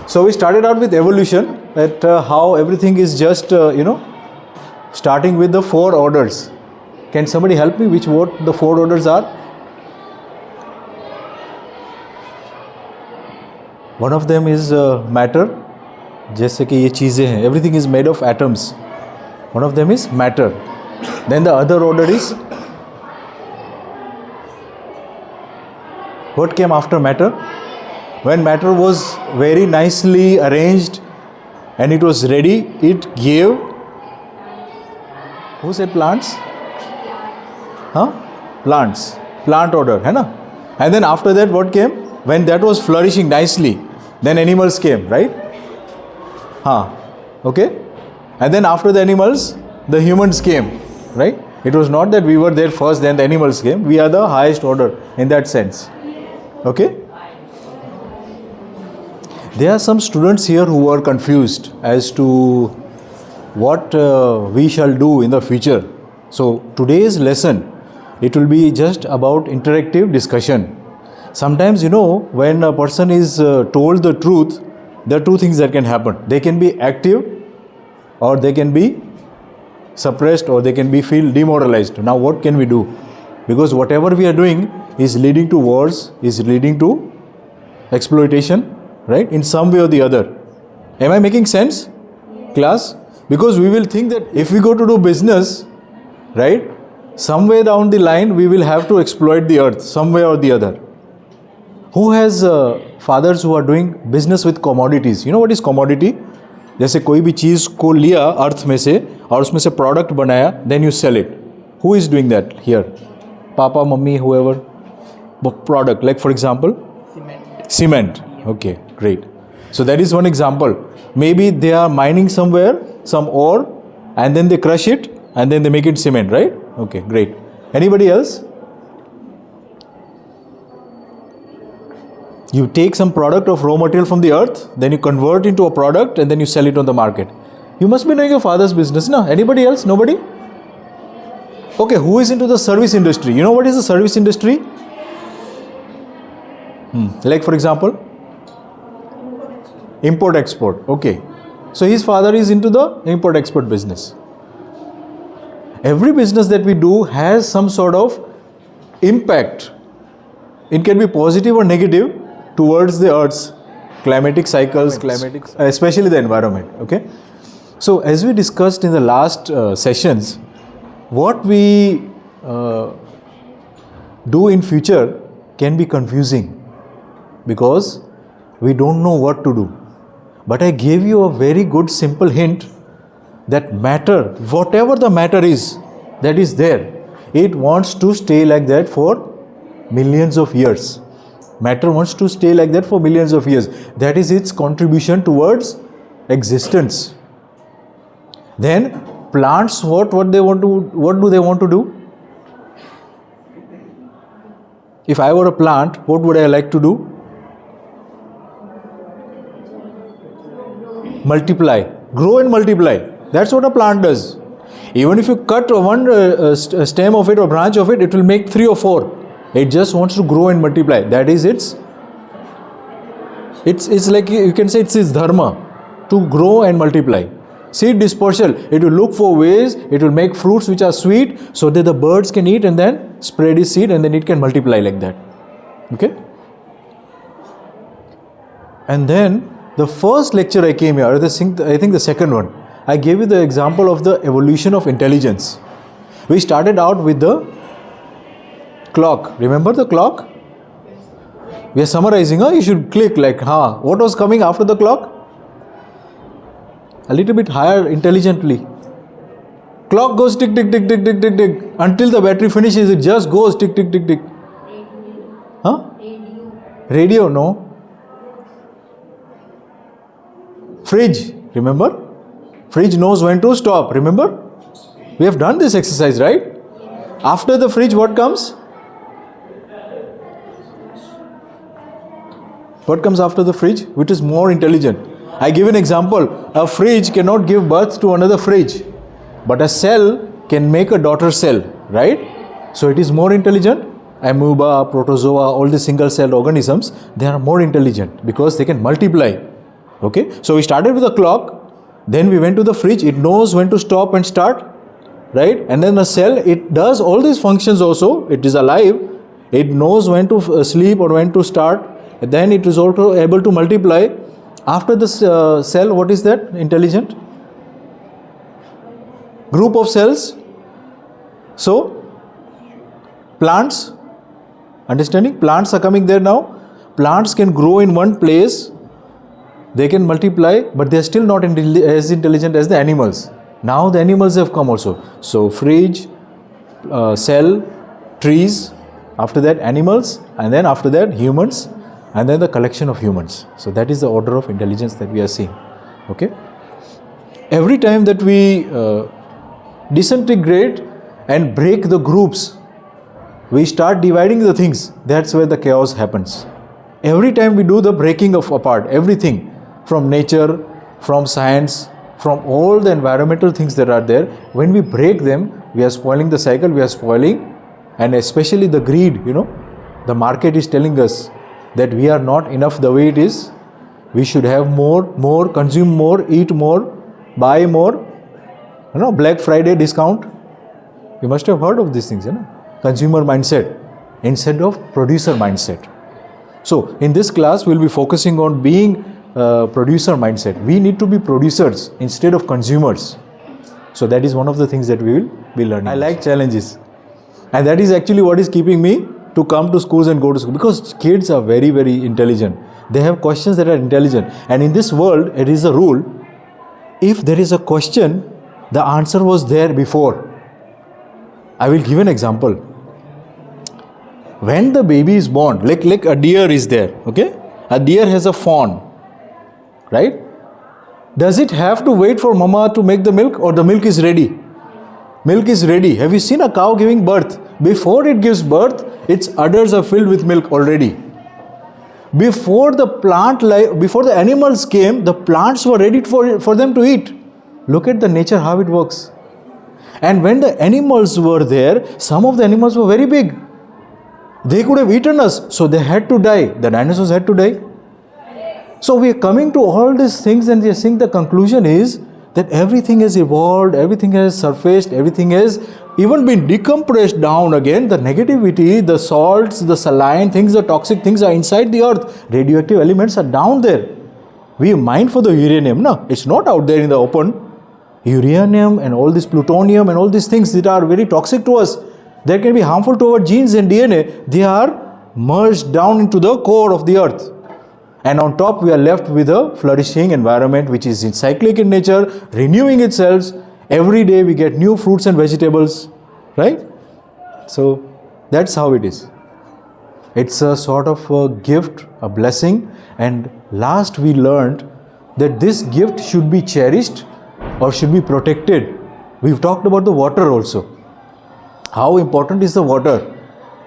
So we started out with evolution, that how everything is just, starting with the 4 orders. Can somebody help me what the 4 orders are? One of them is matter. जैसे कि ये चीज़ें हैं, everything is made of atoms. One of them is matter. Then the other order is, what came after matter? When matter was very nicely arranged and it was ready, it gave, who said plants? Plants. Plant order, है ना? And then after that what came? When that was flourishing nicely, then animals came, right? Okay? And then after the animals, the humans came, right? It was not that we were there first, then the animals came. We are the highest order in that sense. Okay? There are some students here who are confused as to what we shall do in the future. So today's lesson, it will be just about interactive discussion. Sometimes, when a person is told the truth, there are 2 things that can happen. They can be active, or they can be suppressed, or they can be feel demoralized. Now what can we do? Because whatever we are doing is leading to wars, is leading to exploitation, right? In some way or the other. Am I making sense, class? Because we will think that if we go to do business, right, somewhere down the line we will have to exploit the earth, some way or the other. Who has fathers who are doing business with commodities? You know what is commodity? जैसे कोई भी चीज़ को लिया अर्थ में से और उसमें से प्रोडक्ट बनाया, then you sell it. Who is doing that here? Papa, mummy, whoever. Product, like for example? Cement. Okay, great. So that is one example. Maybe they are mining somewhere, some ore, and then they crush it, and then they make it cement, right? Okay, great. Anybody else? You take some product of raw material from the earth, then you convert into a product, and then you sell it on the market. You must be knowing your father's business, no? Anybody else? Nobody? Okay, who is into the service industry? You know what is the service industry? Like for example? Import-export. Okay. So his father is into the import-export business. Every business that we do has some sort of impact. It can be positive or negative towards the earth's climatic cycles, especially the environment. Okay. So as we discussed in the last sessions, what we do in future can be confusing because we don't know what to do. But I gave you a very good simple hint that matter, whatever the matter is that is there, it wants to stay like that for millions of years. Matter wants to stay like that for millions of years. That is its contribution towards existence. Then plants, what do they want to do? If I were a plant, what would I like to do? Multiply, grow and multiply. That's what a plant does. Even if you cut one stem of it or branch of it, it will make 3 or 4. It just wants to grow and multiply. That is it's like you can say it's its dharma to grow and multiply. Seed dispersal, it will look for ways, it will make fruits which are sweet so that the birds can eat and then spread its seed and then it can multiply like that. Okay? And then the first lecture I came here, I think the second one, I gave you the example of the evolution of intelligence. We started out with the clock. Remember the clock? We are summarizing. You should click like, what was coming after the clock? A little bit higher intelligently. Clock goes tick, tick, tick, tick, tick, tick, tick. Until the battery finishes, it just goes tick, tick, tick, tick. Radio, no. Fridge, remember? Fridge knows when to stop, remember? We have done this exercise, right? After the fridge, what comes? What comes after the fridge? Which is more intelligent? I give an example. A fridge cannot give birth to another fridge, but a cell can make a daughter cell, right? So it is more intelligent. Amoeba, protozoa, all the single celled organisms, they are more intelligent because they can multiply. Okay, so we started with the clock, then we went to the fridge, it knows when to stop and start, right? And then the cell, it does all these functions also, it is alive, it knows when to sleep or when to start, and then it is also able to multiply. After the cell, what is that? Intelligent group of cells. So plants, understanding? Plants are coming there now. Plants can grow in one place, they can multiply, but they are still not as intelligent as the animals. Now the animals have come also. So fridge, cell, trees, after that animals, and then after that humans, and then the collection of humans. So that is the order of intelligence that we are seeing. Okay. Every time that we disintegrate and break the groups, we start dividing the things. That's where the chaos happens. Every time we do the breaking of apart, everything from nature, from science, from all the environmental things that are there, when we break them, we are spoiling the cycle, we are spoiling, and especially the greed, the market is telling us that we are not enough the way it is. We should have more, consume more, eat more, buy more. Black Friday discount. You must have heard of these things, consumer mindset instead of producer mindset. So in this class, we'll be focusing on being producer mindset. We need to be producers instead of consumers. So that is one of the things that we will be learning. I like challenges. And that is actually what is keeping me to come to schools and go to school, because kids are very, very intelligent. They have questions that are intelligent. And in this world, it is a rule. If there is a question, the answer was there before. I will give an example. When the baby is born, like a deer is there, okay? A deer has a fawn, right? Does it have to wait for mama to make the milk, or the milk is ready? Milk is ready. Have you seen a cow giving birth? Before it gives birth, its udders are filled with milk already. Before the animals came, the plants were ready for them to eat. Look at the nature, how it works. And when the animals were there, some of the animals were very big. They could have eaten us, so they had to die. The dinosaurs had to die. So we are coming to all these things, and we are seeing the conclusion is that everything has evolved, everything has surfaced, everything has even been decompressed down again. The negativity, the salts, the saline things, the toxic things are inside the earth. Radioactive elements are down there. We mine for the uranium, no? It's not out there in the open. Uranium and all this plutonium and all these things that are very toxic to us, that can be harmful to our genes and DNA, they are merged down into the core of the earth. And on top we are left with a flourishing environment which is cyclic in nature, renewing itself. Every day we get new fruits and vegetables, right? So that's how it is. It's a sort of a gift, a blessing. And last we learned that this gift should be cherished or should be protected. We've talked about the water also. How important is the water?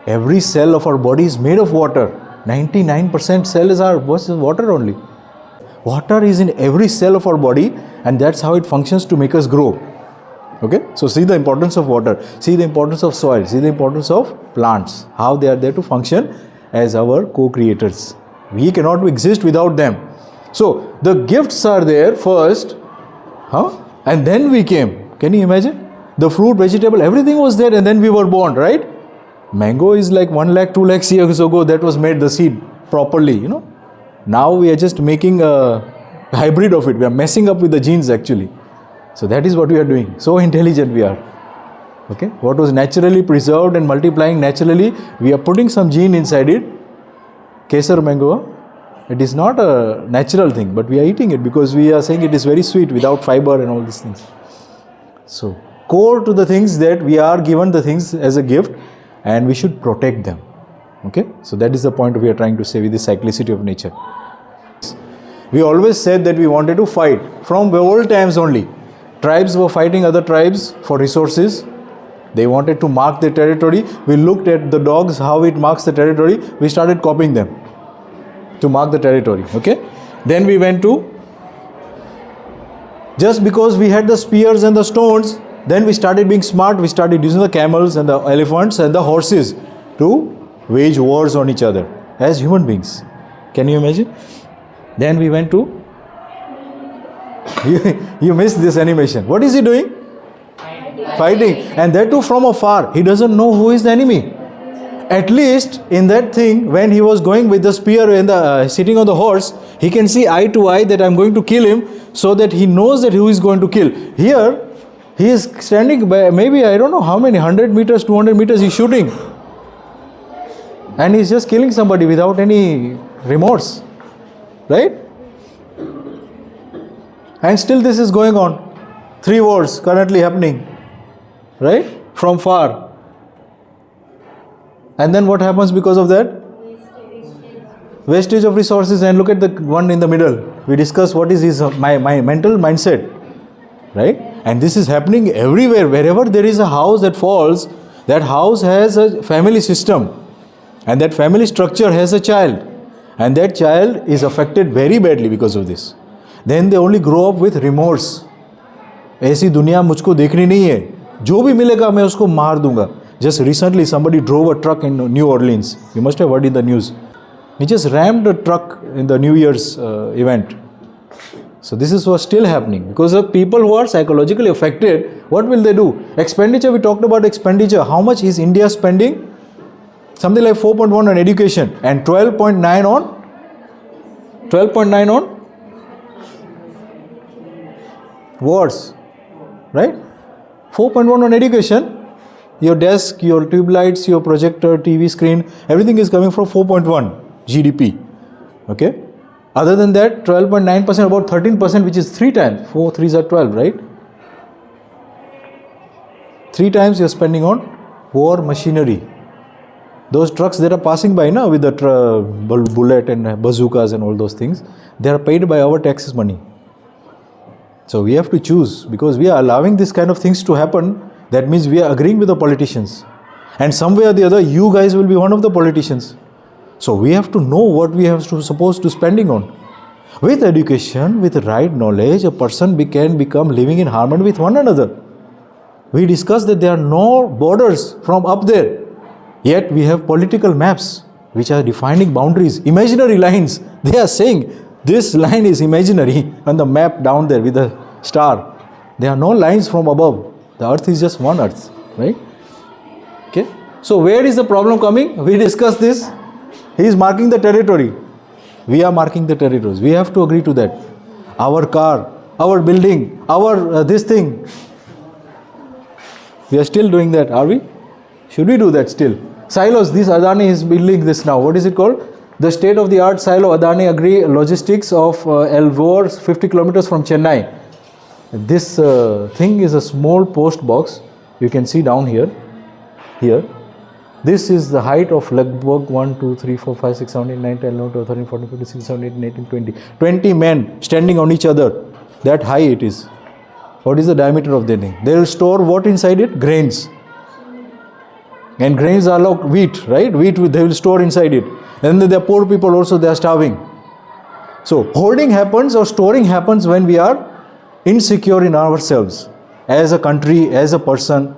Every cell of our body is made of water. 99% cell is water only. Water is in every cell of our body, and that's how it functions to make us grow. Okay, so see the importance of water, see the importance of soil, see the importance of plants, how they are there to function as our co-creators. We cannot exist without them. So the gifts are there first, and then we came. Can you imagine? The fruit, vegetable, everything was there, and then we were born, right? Mango is like 1 lakh, 2 lakhs years ago that was made, the seed properly, Now we are just making a hybrid of it. We are messing up with the genes actually. So that is what we are doing. So intelligent we are. Okay. What was naturally preserved and multiplying naturally, we are putting some gene inside it. Kesar mango. It is not a natural thing, but we are eating it because we are saying it is very sweet without fiber and all these things. So core to the things that we are given the things as a gift, and we should protect them. Okay. So that is the point we are trying to say with the cyclicity of nature. We always said that we wanted to fight from old times only. Tribes were fighting other tribes for resources. They wanted to mark their territory. We looked at the dogs, how it marks the territory. We started copying them to mark the territory. Okay. Then we went to, just because we had the spears and the stones, then we started being smart. We started using the camels and the elephants and the horses to wage wars on each other as human beings. Can you imagine? Then we went to You missed this animation. What is he doing? Fighting. And that too from afar. He doesn't know who is the enemy. At least in that thing, when he was going with the spear and sitting on the horse, he can see eye to eye that I'm going to kill him, so that he knows that who is going to kill. Here, he is standing by maybe, I don't know how many, 100 meters, 200 meters, he's shooting. And he's just killing somebody without any remorse. Right? And still this is going on. 3 wars currently happening. Right? From far. And then what happens because of that? Wastage of resources. And look at the one in the middle. We discussed what is his my mental mindset. Right? And this is happening everywhere. Wherever there is a house that falls, that house has a family system. And that family structure has a child. And that child is affected very badly because of this. Then they only grow up with remorse. ऐसी दुनिया मुझको देखनी नहीं है. जो भी मिलेगा मैं उसको मार दूंगा. Just recently somebody drove a truck in New Orleans. You must have heard in the news. He just rammed a truck in the New Year's event. So this is what's still happening. Because of people who are psychologically affected, what will they do? Expenditure, we talked about expenditure. How much is India spending? Something like 4.1 on education and 12.9 on wars. Right? 4.1 on education. Your desk, your tube lights, your projector, TV screen, everything is coming from 4.1 GDP. Okay? Other than that, 12.9%, about 13%, which is 3 times. 4 3s are 12, right? 3 times you're spending on war machinery. Those trucks that are passing by now with the bullet and bazookas and all those things, they are paid by our taxes money. So we have to choose, because we are allowing this kind of things to happen. That means we are agreeing with the politicians. And some way or the other, you guys will be one of the politicians. So we have to know what we have to supposed to spending on. With education, with right knowledge, a person can become living in harmony with one another. We discussed that there are no borders from up there. Yet we have political maps which are defining boundaries, imaginary lines. They are saying this line is imaginary on the map down there with a star. There are no lines from above. The earth is just one earth, right? Okay. So where is the problem coming? We discussed this. He is marking the territory. We are marking the territories. We have to agree to that. Our car, our building, our this thing. We are still doing that, are we? Should we do that still? Silos, this Adani is building this now. What is it called? The state-of-the-art silo Adani Agri Logistics of Elvor, 50 kilometers from Chennai. This thing is a small post box. You can see down here. Here. This is the height of Lagbog 1, 2, 3, 4, 5, 6, 7, 8, 9, 10, 11, 12, 13, 14, 15, 16, 17, 18, 19, 20. 20 men standing on each other. That high it is. What is the diameter of the thing? They will store what inside it? Grains. And grains are like wheat, right? Wheat they will store inside it. And then the poor people also, they are starving. So hoarding happens or storing happens when we are insecure in ourselves. As a country, as a person,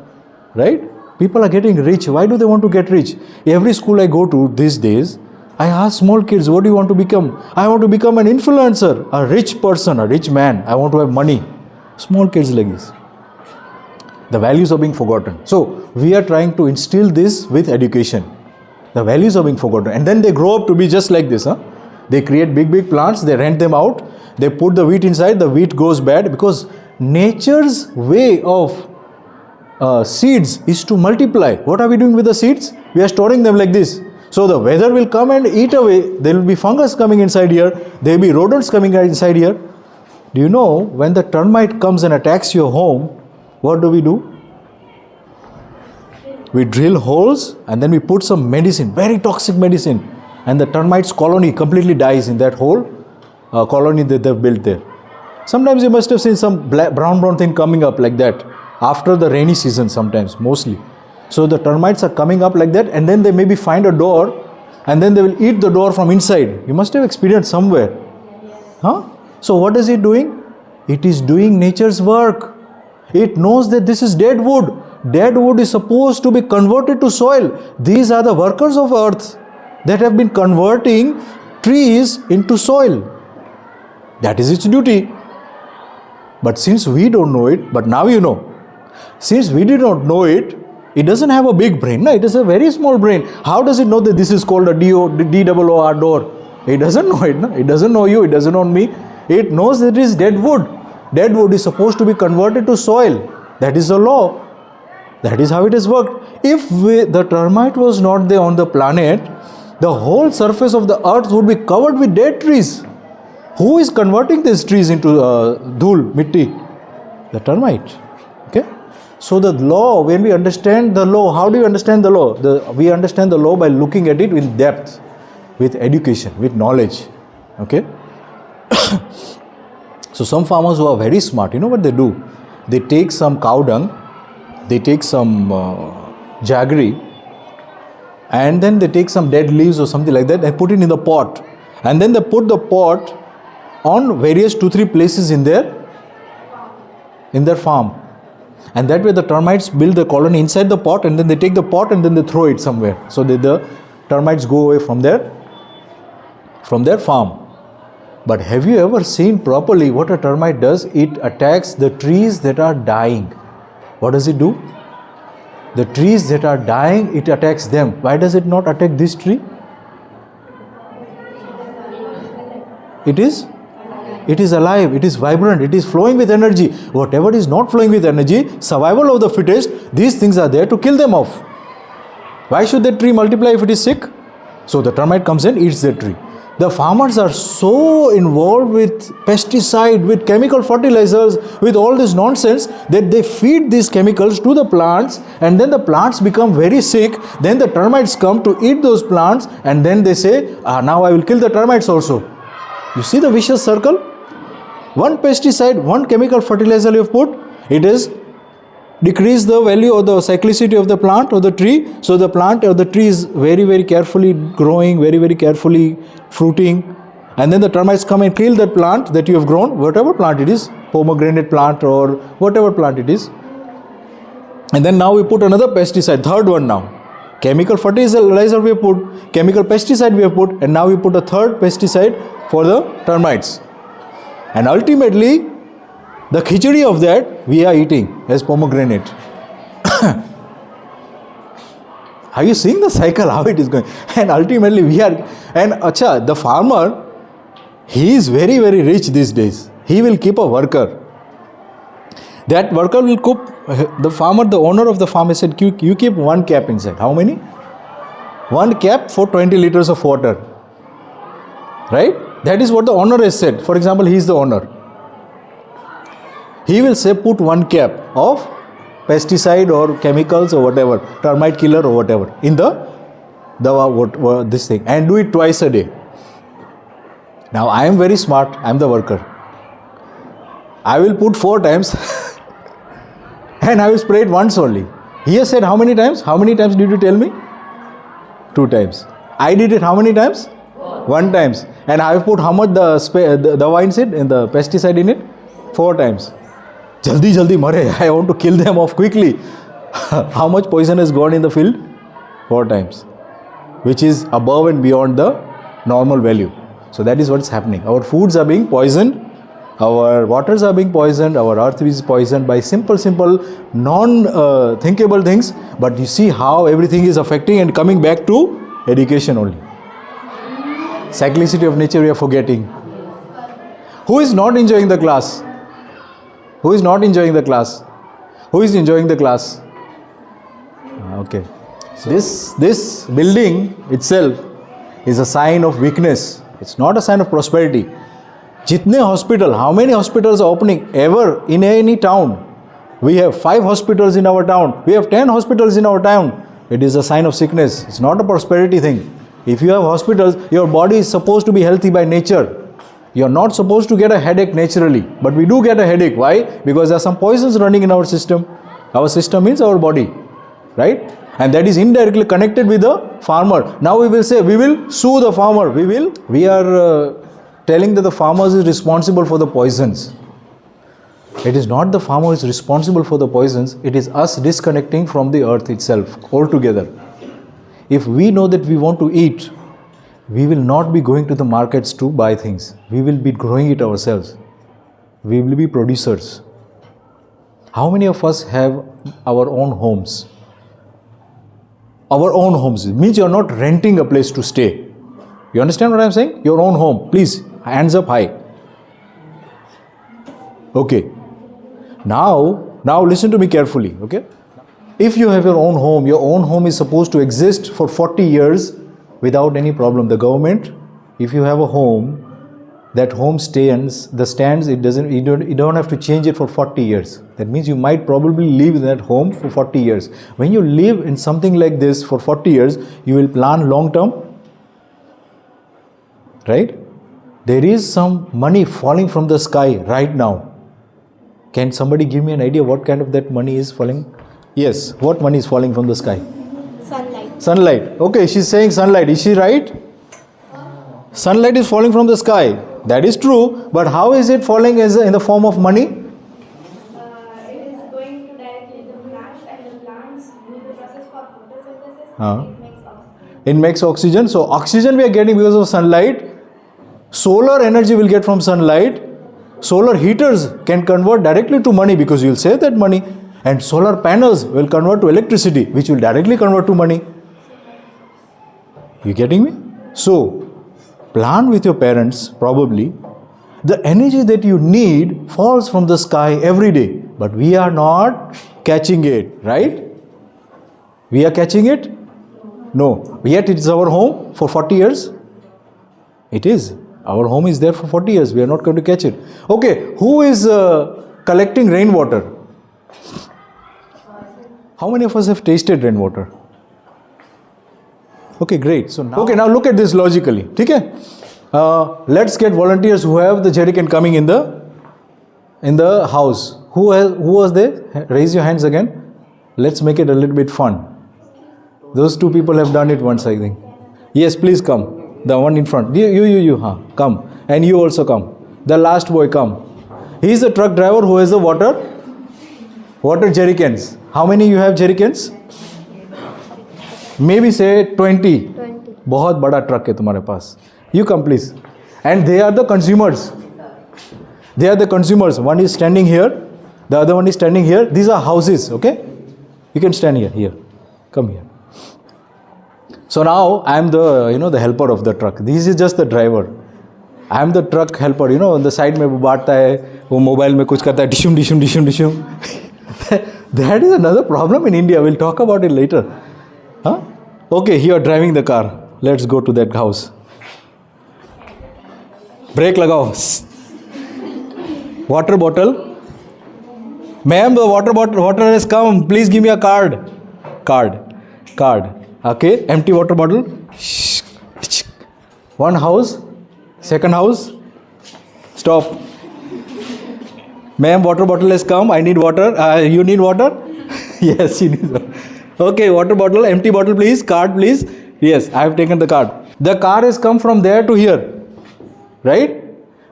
right? People are getting rich. Why do they want to get rich? Every school I go to these days, I ask small kids, what do you want to become? I want to become an influencer, a rich person, a rich man. I want to have money. Small kids like this. The values are being forgotten. So we are trying to instill this with education. The values are being forgotten. And then they grow up to be just like this. They create big plants, they rent them out, they put the wheat inside, the wheat goes bad, because nature's way of seeds is to multiply. What are we doing with the seeds? We are storing them like this. So the weather will come and eat away. There will be fungus coming inside here. There will be rodents coming inside here. Do you know, when the termite comes and attacks your home, what do? We drill holes and then we put some medicine, very toxic medicine, and the termites colony completely dies in that whole colony that they've built there. Sometimes you must have seen some brown thing coming up like that after the rainy season, sometimes, mostly. So the termites are coming up like that, and then they maybe find a door and then they will eat the door from inside. You must have experienced somewhere. So what is it doing? It is doing nature's work. It knows that this is dead wood. Dead wood is supposed to be converted to soil. These are the workers of earth that have been converting trees into soil. That is its duty. But since we don't know it, but now you know. Since we did not know it, it doesn't have a big brain. No, it is a very small brain. How does it know that this is called a D-O-O-R door? It doesn't know it. No? It doesn't know you. It doesn't know me. It knows that it is dead wood. Dead wood is supposed to be converted to soil. That is the law. That is how it has worked. If the termite was not there on the planet, the whole surface of the earth would be covered with dead trees. Who is converting these trees into dhul, mitti? The termite. Okay. So the law, when we understand the law, how do you understand the law? We understand the law by looking at it in depth, with education, with knowledge. Okay. So some farmers who are very smart, you know what they do? They take some cow dung, they take some jaggery, and then they take some dead leaves or something like that, they put it in the pot, and then they put the pot on various 2-3 places in their farm, and that way the termites build the colony inside the pot, and then they take the pot and then they throw it somewhere, so that the termites go away from their farm. But have you ever seen properly what a termite does? It attacks the trees that are dying. What does it do? The trees that are dying, it attacks them. Why does it not attack this tree? It is alive, it is vibrant, it is flowing with energy. Whatever is not flowing with energy, survival of the fittest, these things are there to kill them off. Why should that tree multiply if it is sick? So the termite comes and eats that tree. The farmers are so involved with pesticide, with chemical fertilizers, with all this nonsense, that they feed these chemicals to the plants, and then the plants become very sick. Then the termites come to eat those plants, and then they say, now I will kill the termites also. You see the vicious circle? One pesticide, one chemical fertilizer you have put, it has decreased the value or the cyclicity of the plant or the tree. So the plant or the tree is very, very carefully growing, very, very carefully fruiting. And then the termites come and kill that plant that you have grown, whatever plant it is, pomegranate plant or whatever plant it is. And then now we put another pesticide, third one now. Chemical fertilizer we have put, chemical pesticide we have put, and now we put a third pesticide for the termites. And ultimately, the khichdi of that we are eating as pomegranate. Are you seeing the cycle, how it is going? And ultimately we are, and the farmer, he is very, very rich these days. He will keep a worker. That worker will cook, the farmer, the owner of the farm said, you keep one cap inside. How many? One cap for 20 liters of water. Right? That is what the owner has said. For example, he is the owner. He will say put one cap of pesticide or chemicals or whatever, termite killer or whatever, in this thing, and do it twice a day. Now I am very smart, I am the worker. I will put 4 times and I will spray it once only. He has said how many times? How many times did you tell me? 2 times. I did it how many times? 1 times. And I have put how much the vine seed and the pesticide in it? 4 times. Jaldi jaldi mare. I want to kill them off quickly. How much poison has gone in the field? 4 times. Which is above and beyond the normal value. So that is what is happening. Our foods are being poisoned. Our waters are being poisoned. Our earth is poisoned by simple, non-thinkable things. But you see how everything is affecting and coming back to education only. Cyclicity of nature we are forgetting. Who is not enjoying the class? Who is not enjoying the class? Who is enjoying the class? Okay. So this building itself is a sign of weakness. It's not a sign of prosperity. Jitne hospital, how many hospitals are opening ever in any town? We have 5 hospitals in our town. We have 10 hospitals in our town. It is a sign of sickness. It's not a prosperity thing. If you have hospitals, your body is supposed to be healthy by nature. You are not supposed to get a headache naturally. But we do get a headache. Why? Because there are some poisons running in our system. Our system means our body. Right? And that is indirectly connected with the farmer. Now we will say, we will sue the farmer. We are telling that the farmer is responsible for the poisons. It is not the farmer who is responsible for the poisons. It is us disconnecting from the earth itself altogether. If we know that we want to eat, we will not be going to the markets to buy things. We will be growing it ourselves. We will be producers. How many of us have our own homes? Our own homes. It means you are not renting a place to stay. You understand what I am saying? Your own home. Please, hands up high. Okay. Now listen to me carefully. Okay. If you have your own home is supposed to exist for 40 years without any problem. The government, if you have a home, that home stands, you don't have to change it for 40 years. That means you might probably live in that home for 40 years. When you live in something like this for 40 years, you will plan long term, right? There is some money falling from the sky right now. Can somebody give me an idea what kind of that money is falling? Yes, what money is falling from the sky? Sunlight. Sunlight. Okay, she's saying sunlight. Is she right? Sunlight is falling from the sky. That is true, but how is it falling in the form of money? It is going to directly the plants, and the plants do the process for photosynthesis. It makes oxygen. So oxygen we are getting because of sunlight. Solar energy will get from sunlight. Solar heaters can convert directly to money because you will save that money. And solar panels will convert to electricity, which will directly convert to money. You getting me? So, plan with your parents, probably. The energy that you need falls from the sky every day. But we are not catching it, right? We are catching it? No. Yet it is our home for 40 years. It is. Our home is there for 40 years. We are not going to catch it. Okay, who is collecting rainwater? How many of us have tasted rainwater? Okay, great. So now look at this logically. Okay? Let's get volunteers who have the jerry can coming in the house. Who was there? Raise your hands again. Let's make it a little bit fun. Those two people have done it once, I think. Yes, please come. The one in front. You. Come. And you also come. The last boy, come. He is the truck driver who has the water jerry cans. How many you have jerry cans? Maybe say 20. बहुत बड़ा truck है तुम्हारे पास. You come please. And they are the consumers. One is standing here. The other one is standing here. These are houses. Okay. You can stand here. Come here. So now I am the helper of the truck. This is just the driver. I am the truck helper. On the side में वो बांटता है, वो mobile में कुछ करता है, डिशुम. That is another problem in India. We'll talk about it later. Huh? Okay, you are driving the car. Let's go to that house. Brake लगाओ. Water bottle. Ma'am, the water has come. Please give me a card. Okay, empty water bottle. One house. Second house. Stop. Ma'am, water bottle has come. I need water. You need water? Yes, she needs water. Okay, water bottle, empty bottle please. Card please. Yes, I have taken the card. The car has come from there to here. Right?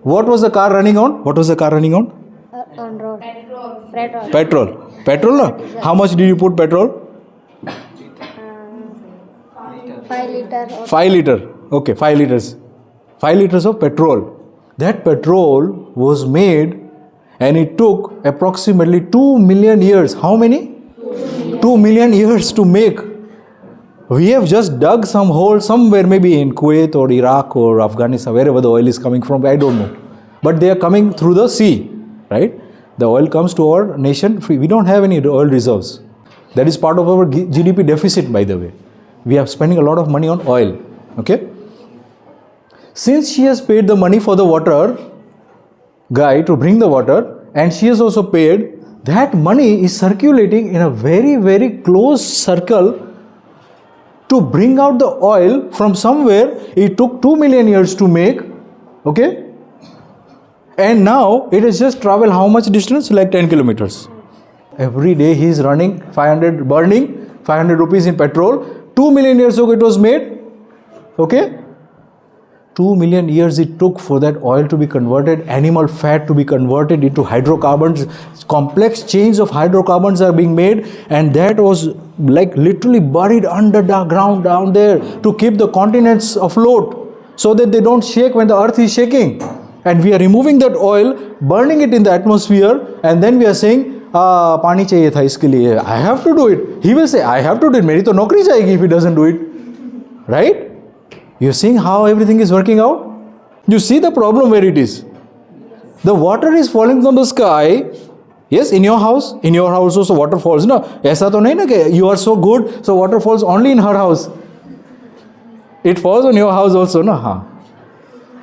What was the car running on? On road. Petrol. Petrol, no? How much did you put petrol? 5 liter. 5 liter. Okay, 5 liters. 5 liters of petrol. That petrol was made and it took approximately 2 million years. How many? 2 million years to make. We have just dug some hole somewhere, maybe in Kuwait or Iraq or Afghanistan, wherever the oil is coming from, I don't know. But they are coming through the sea, right? The oil comes to our nation free. We don't have any oil reserves. That is part of our GDP deficit, by the way. We are spending a lot of money on oil, okay? Since she has paid the money for the water guy to bring the water, and she has also paid, that money is circulating in a very, very close circle to bring out the oil from somewhere. It took 2 million years to make, okay? And now it has just traveled how much distance? Like 10 kilometers. Every day he is running 500 rupees in petrol. 2 million years ago it was made, okay? 2 million years it took for that oil to be converted, animal fat to be converted into hydrocarbons. Complex chains of hydrocarbons are being made, and that was like literally buried under the ground down there to keep the continents afloat so that they don't shake when the earth is shaking. and we are removing that oil, burning it in the atmosphere, and then we are saying, पानी चाहिए था इसके लिए, I have to do it. He will say, I have to do it. मेरी तो नौकरी जाएगी if he doesn't do it. Right? You're seeing how everything is working out? You see the problem where it is. The water is falling from the sky. Yes, in your house also water falls. No, ऐसा तो नहीं ना कि you are so good, so water falls only in her house. It falls on your house also, no? हाँ.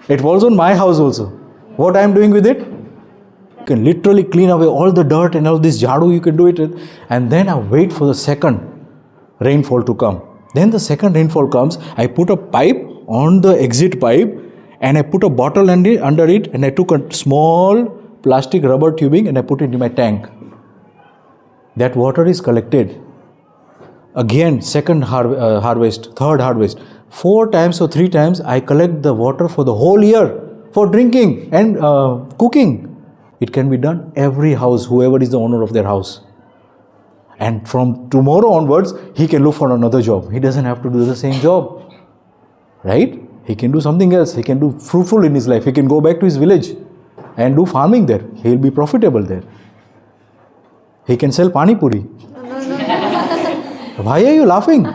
It falls on my house also. What I am doing with it? You can literally clean away all the dirt and all this jhadu, you can do it. And then I wait for the second rainfall to come. Then the second rainfall comes, I put a pipe on the exit pipe and I put a bottle under it and I took a small plastic rubber tubing and I put it in my tank. That water is collected. Again, second harvest, third harvest. 4 times or 3 times I collect the water for the whole year for drinking and cooking. It can be done every house, whoever is the owner of their house. And from tomorrow onwards, he can look for another job. He doesn't have to do the same job. Right? He can do something else. He can do fruitful in his life. He can go back to his village and do farming there. He will be profitable there. He can sell pani puri. Why are you laughing?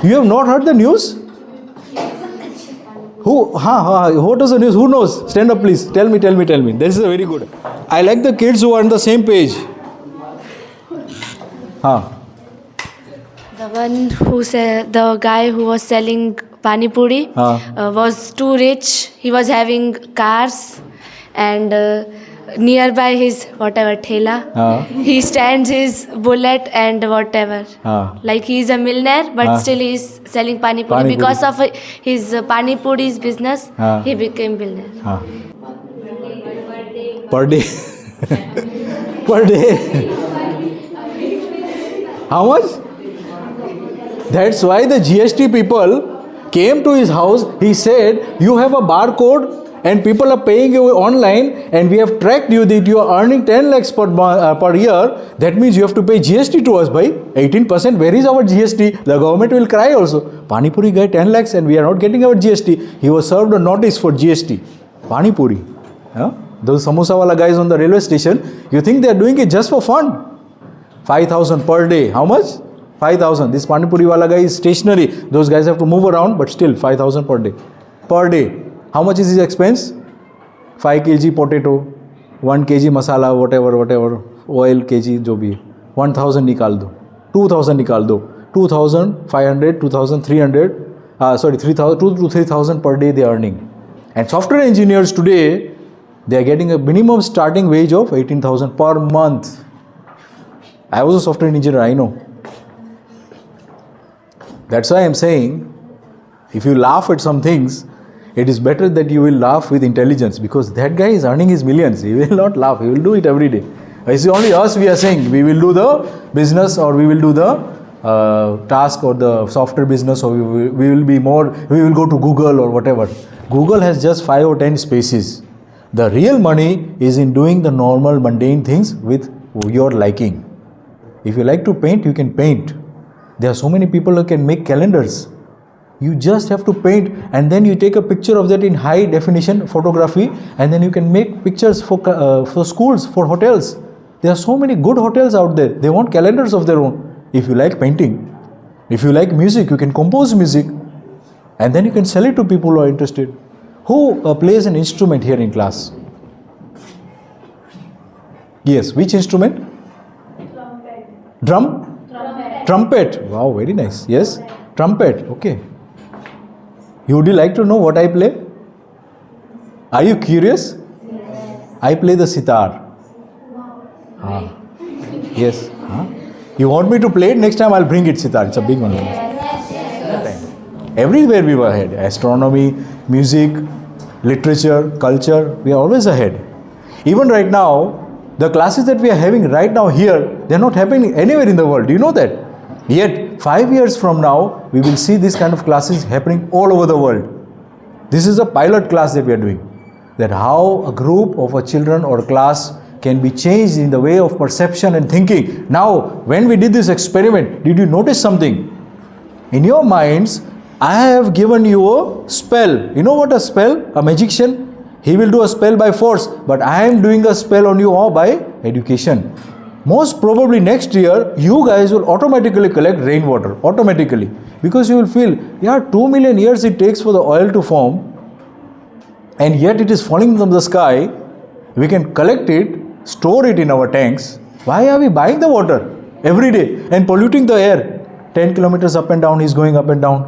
You have not heard the news? What is the news? Who knows? Stand up please. Tell me. This is a very good. I like the kids who are on the same page. The one who said, the guy who was selling pani puri was too rich. He was having cars and nearby his whatever thela, he stands his bullet and whatever. Like he is a millionaire, but still he is selling pani puri. Because of his pani puri's business, he became billionaire. Per day. Per day. How much? That's why the GST people came to his house. He said, you have a barcode and people are paying you online and we have tracked you that you are earning 10 lakhs per year. That means you have to pay GST to us by 18%. Where is our GST? The government will cry also. Pani Puri got 10 lakhs and we are not getting our GST. He was served a notice for GST. Pani Puri. Those samosa wala guys on the railway station, you think they are doing it just for fun? 5,000 per day. How much? 5,000. This Pani Puri wala guy is stationary. Those guys have to move around, but still 5,000 per day. Per day. How much is his expense? 5 kg potato, 1 kg masala, whatever, oil kg, jo bhi. 1,000 nikal do. 2,000 nikal do. 2,500, 2,300, 3,000, 2 to 3,000 per day they are earning. And software engineers today, they are getting a minimum starting wage of 18,000 per month. I was a software engineer, I know. That's why I am saying, if you laugh at some things, it is better that you will laugh with intelligence, because that guy is earning his millions. He will not laugh. He will do it every day. It's only us we are saying, we will do the business or we will do the task or the software business, or we will go to Google or whatever. Google has just 5 or 10 spaces. The real money is in doing the normal mundane things with your liking. If you like to paint, you can paint. There are so many people who can make calendars. You just have to paint and then you take a picture of that in high definition photography, and then you can make pictures for schools, for hotels. There are so many good hotels out there. They want calendars of their own. If you like painting, if you like music, you can compose music and then you can sell it to people who are interested. Who plays an instrument here in class? Yes, which instrument? Trumpet. Drum? Trumpet. Trumpet. Wow, very nice. Yes, trumpet. Okay. Would you like to know what I play? Are you curious? Yes. I play the sitar. Yes. You want me to play it? Next time I'll bring it sitar. It's a big one. Everywhere we were ahead. Astronomy, music, literature, culture. We are always ahead. Even right now, the classes that we are having right now here, they are not happening anywhere in the world. Do you know that? Yet, 5 years from now, we will see this kind of classes happening all over the world. This is a pilot class that we are doing. That how a group of a children or class can be changed in the way of perception and thinking. Now, when we did this experiment, did you notice something? In your minds, I have given you a spell. You know what a spell? A magician? He will do a spell by force, but I am doing a spell on you all by education. Most probably next year, you guys will automatically collect rainwater, automatically. Because you will feel, yeah, 2 million years it takes for the oil to form, and yet it is falling from the sky. We can collect it, store it in our tanks. Why are we buying the water every day and polluting the air? 10 kilometers up and down, he's going up and down.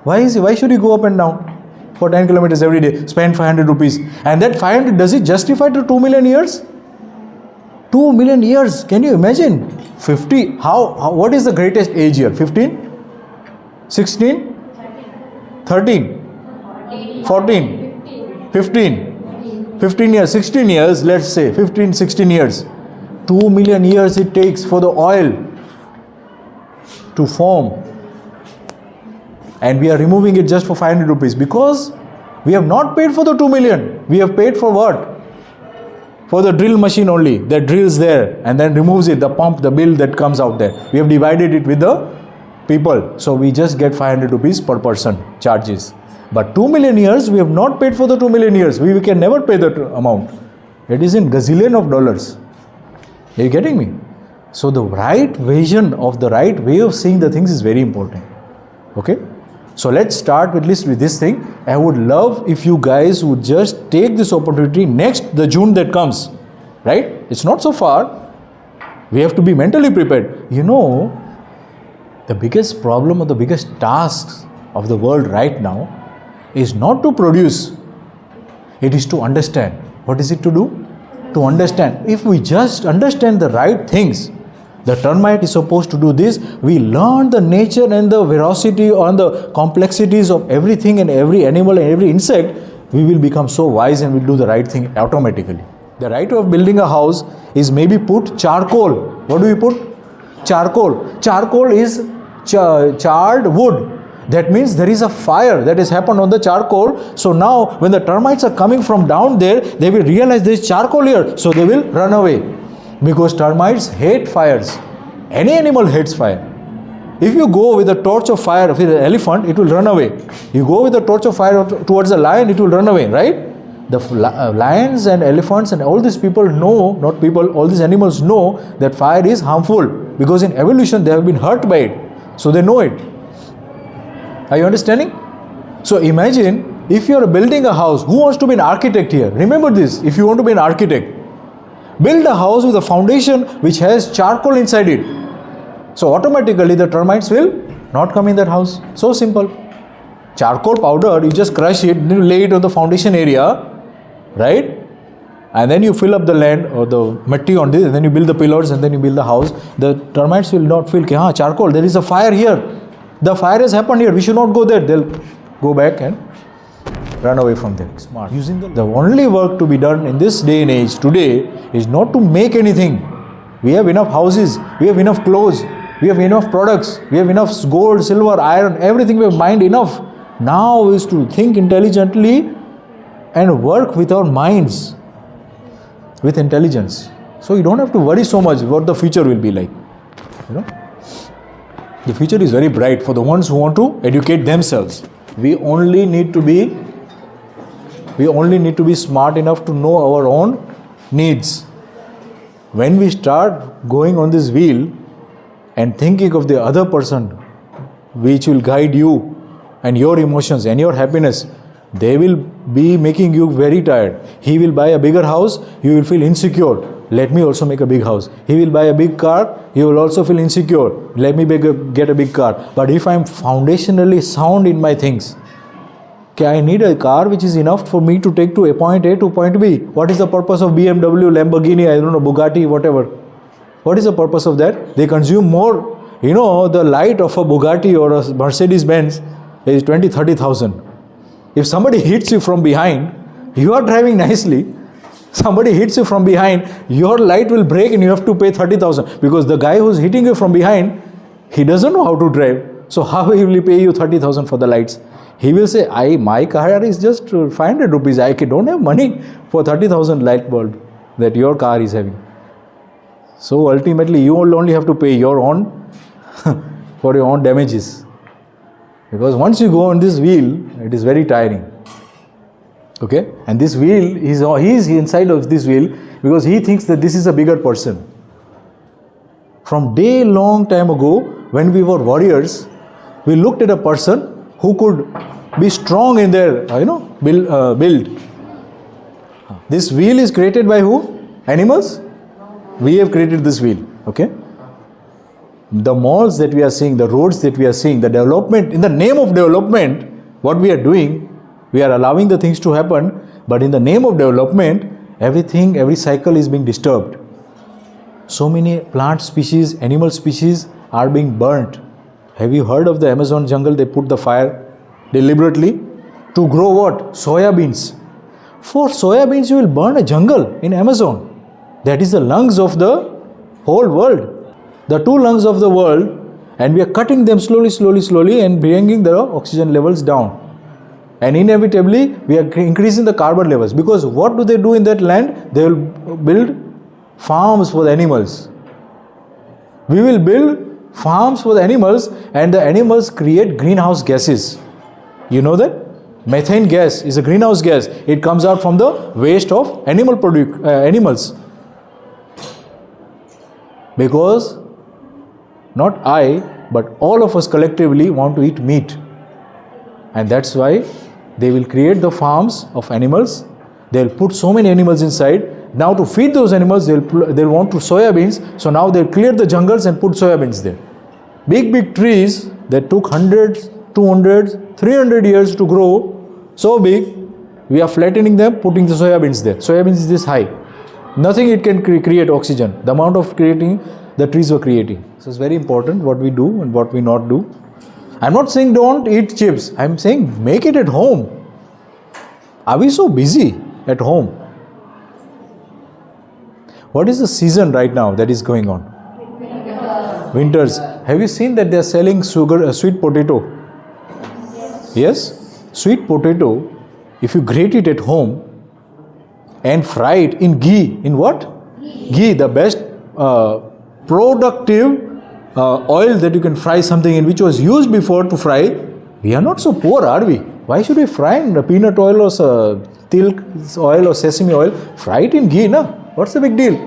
Why should he go up and down for 10 kilometers every day, spend 500 rupees? And that 500, does it justify to 2 million years? 2 million years, can you imagine? 50, what is the greatest age here? 15? 16? 13? 14? 15? 15 years, 16 years, let's say, 15, 16 years. 2 million years it takes for the oil to form. And we are removing it just for 500 rupees because we have not paid for the 2 million. We have paid for what? For the drill machine only that drills there and then removes it, the pump, the bill that comes out there. We have divided it with the people. So we just get 500 rupees per person charges. But 2 million years, we have not paid for the 2 million years. We can never pay that amount. It is in gazillion of dollars. Are you getting me? So the right vision of the right way of seeing the things is very important. Okay? So let's start at least with this thing. I would love if you guys would just take this opportunity next the June that comes. Right? It's not so far. We have to be mentally prepared. You know, the biggest problem or the biggest tasks of the world right now is not to produce. It is to understand. What is it to do? To understand. If we just understand the right things, the termite is supposed to do this. We learn the nature and the veracity on the complexities of everything and every animal and every insect. We will become so wise and will do the right thing automatically. The right way of building a house is maybe put charcoal. What do we put? Charcoal. Charcoal is charred wood. That means there is a fire that has happened on the charcoal. So now when the termites are coming from down there, they will realize there is charcoal here. So they will run away. Because termites hate fires. Any animal hates fire. If you go with a torch of fire with an elephant, it will run away. You go with a torch of fire towards a lion, it will run away, right? The lions and elephants and all these people know, not people, all these animals know that fire is harmful. Because in evolution they have been hurt by it. So they know it. Are you understanding? So imagine if you are building a house, who wants to be an architect here? Remember this, if you want to be an architect. Build a house with a foundation which has charcoal inside it. So automatically the termites will not come in that house. So simple. Charcoal powder, you just crush it, you lay it on the foundation area, right? And then you fill up the land or the matti on this, and then you build the pillars and then you build the house. The termites will not feel, charcoal, there is a fire here. The fire has happened here, we should not go there. They'll go back and run away from there. Smart. Using the only work to be done in this day and age today is not to make anything. We have enough houses, we have enough clothes, we have enough products, we have enough gold, silver, iron, everything we have mined enough. Now is to think intelligently and work with our minds, with intelligence. So you don't have to worry so much what the future will be like. You know, the future is very bright for the ones who want to educate themselves. We only need to be smart enough to know our own needs. When we start going on this wheel and thinking of the other person which will guide you and your emotions and your happiness, they will be making you very tired. He will buy a bigger house, you will feel insecure. Let me also make a big house. He will buy a big car, you will also feel insecure. Let me get a big car. But if I am foundationally sound in my things, I need a car which is enough for me to take to a point A to point B. What is the purpose of BMW, Lamborghini, I don't know, Bugatti, whatever? What is the purpose of that? They consume more. You know, the light of a Bugatti or a Mercedes-Benz is 20,000-30,000. If somebody hits you from behind, you are driving nicely. Somebody hits you from behind, your light will break and you have to pay 30,000. Because the guy who's hitting you from behind, he doesn't know how to drive. So how will he pay you 30,000 for the lights? He will say, my car is just 500 rupees. I don't have money for 30,000 light bulb that your car is having. So ultimately, you will only have to pay your own for your own damages. Because once you go on this wheel, it is very tiring. Okay, and this wheel, he is inside of this wheel because he thinks that this is a bigger person. From day long time ago, when we were warriors, we looked at a person who could be strong in their, build. This wheel is created by who? Animals? We have created this wheel. Okay. The malls that we are seeing, the roads that we are seeing, the development, in the name of development, what we are doing, we are allowing the things to happen, but in the name of development, everything, every cycle is being disturbed. So many plant species, animal species are being burnt. Have you heard of the Amazon jungle? They put the fire deliberately to grow what? Soya beans. For soya beans, you will burn a jungle in Amazon. That is the lungs of the whole world. The two lungs of the world, and we are cutting them slowly and bringing the oxygen levels down. And inevitably, we are increasing the carbon levels, because what do they do in that land? They will build farms for the animals. We will build farms for the animals, and the animals create greenhouse gases. You know that? Methane gas is a greenhouse gas. It comes out from the waste of animals. Because not I, but all of us collectively want to eat meat. And that's why they will create the farms of animals. They'll put so many animals inside. Now to feed those animals, they'll want to soya beans. So now they'll clear the jungles and put soya beans there. Big trees that took 100, 200, 300 years to grow, so big, we are flattening them, putting the soya beans there. Soya beans is this high. Nothing it can create oxygen. The amount of creating the trees were creating. So it's very important what we do and what we not do. I'm not saying don't eat chips. I'm saying make it at home. Are we so busy at home? What is the season right now that is going on? Winters. Have you seen that they are selling sweet potato? Yes? Sweet potato, if you grate it at home and fry it in ghee, in what? Ghee, the best productive oil that you can fry something in, which was used before to fry. We are not so poor, are we? Why should we fry in peanut oil or til oil or sesame oil? Fry it in ghee, na? What's the big deal?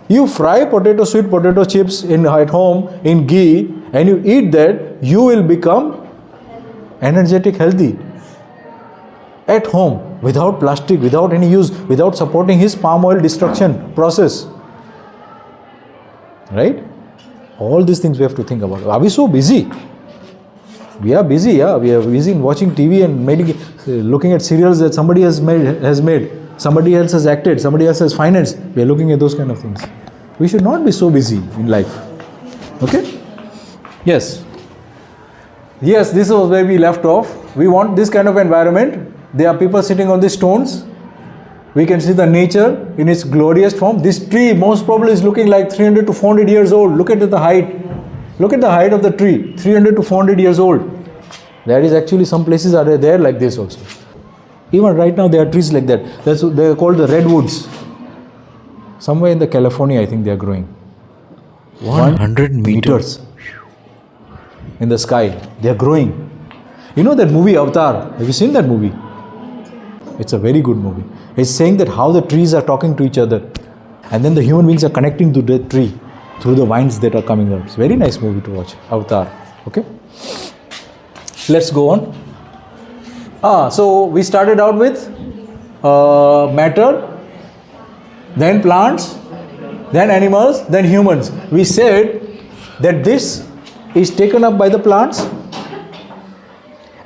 You fry sweet potato chips at home in ghee, and you eat that, you will become energetic, healthy. At home, without plastic, without any use, without supporting his palm oil destruction process. Right? All these things we have to think about. Are we so busy? We are busy, yeah. We are busy in watching TV and looking at serials that somebody has made. Somebody else has acted. Somebody else has financed. We are looking at those kind of things. We should not be so busy in life. Okay? Yes. Yes, this was where we left off. We want this kind of environment. There are people sitting on these stones. We can see the nature in its glorious form. This tree most probably is looking like 300 to 400 years old. Look at the height. Look at the height of the tree. 300 to 400 years old. There is actually some places are there like this also. Even right now there are trees like that. They are called the redwoods. Somewhere in the California, I think they are growing. 100 meters in the sky. They are growing. You know that movie Avatar? Have you seen that movie? It's a very good movie. It's saying that how the trees are talking to each other, and then the human beings are connecting to the tree through the vines that are coming out. It's a very nice movie to watch, Avatar. Okay? Let's go on. So we started out with matter, then plants, then animals, then humans. We said that this is taken up by the plants,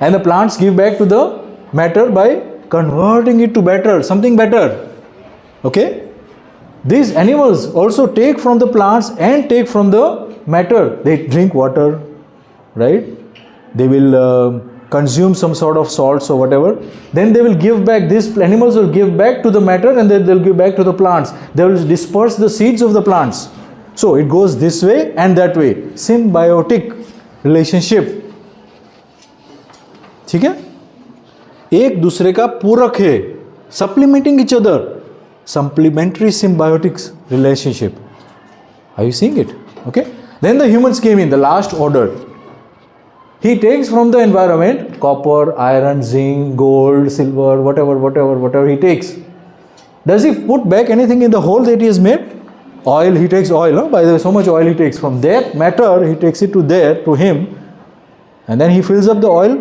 and the plants give back to the matter by converting it to better, something better. Okay? These animals also take from the plants and take from the matter. They drink water, right? They will consume some sort of salts or whatever. Then they will give back, these animals will give back to the matter, and then they'll give back to the plants. They will disperse the seeds of the plants. So it goes this way and that way. Symbiotic relationship. ठीक है? एक दूसरे का पूरक है. Supplementing each other. Supplementary symbiotic relationship. Are you seeing it? Okay? Then the humans came in, the last order. He takes from the environment copper, iron, zinc, gold, silver, whatever he takes. Does he put back anything in the hole that he has made? Oil, he takes oil. By the way, so much oil he takes. From that matter, he takes it to there, to him. And then he fills up the oil.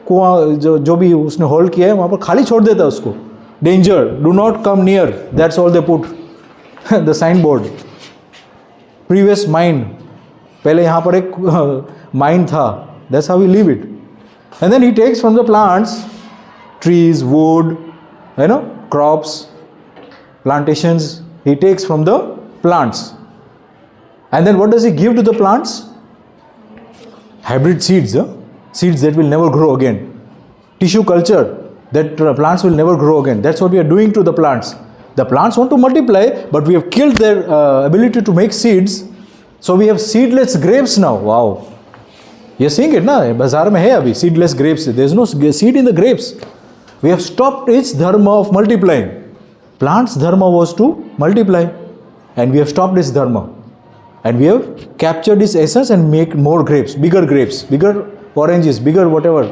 कुआं जो भी उसने hold किया है वहाँ पर खाली छोड़ देता है उसको. Danger, do not come near. That's all they put. The signboard. Previous mine. पहले यहाँ पर एक mine था. That's how we leave it. And then he takes from the plants, trees, wood, crops, plantations. He takes from the plants. And then what does he give to the plants? Hybrid seeds. Seeds that will never grow again. Tissue culture, that plants will never grow again. That's what we are doing to the plants. The plants want to multiply, but we have killed their ability to make seeds. So we have seedless grapes now. Wow. You're seeing it, na? Bazaar mein hai abhi, seedless grapes. There's no seed in the grapes. We have stopped its dharma of multiplying. Plants' dharma was to multiply. And we have stopped its dharma. And we have captured its essence and make more grapes, bigger oranges, bigger whatever.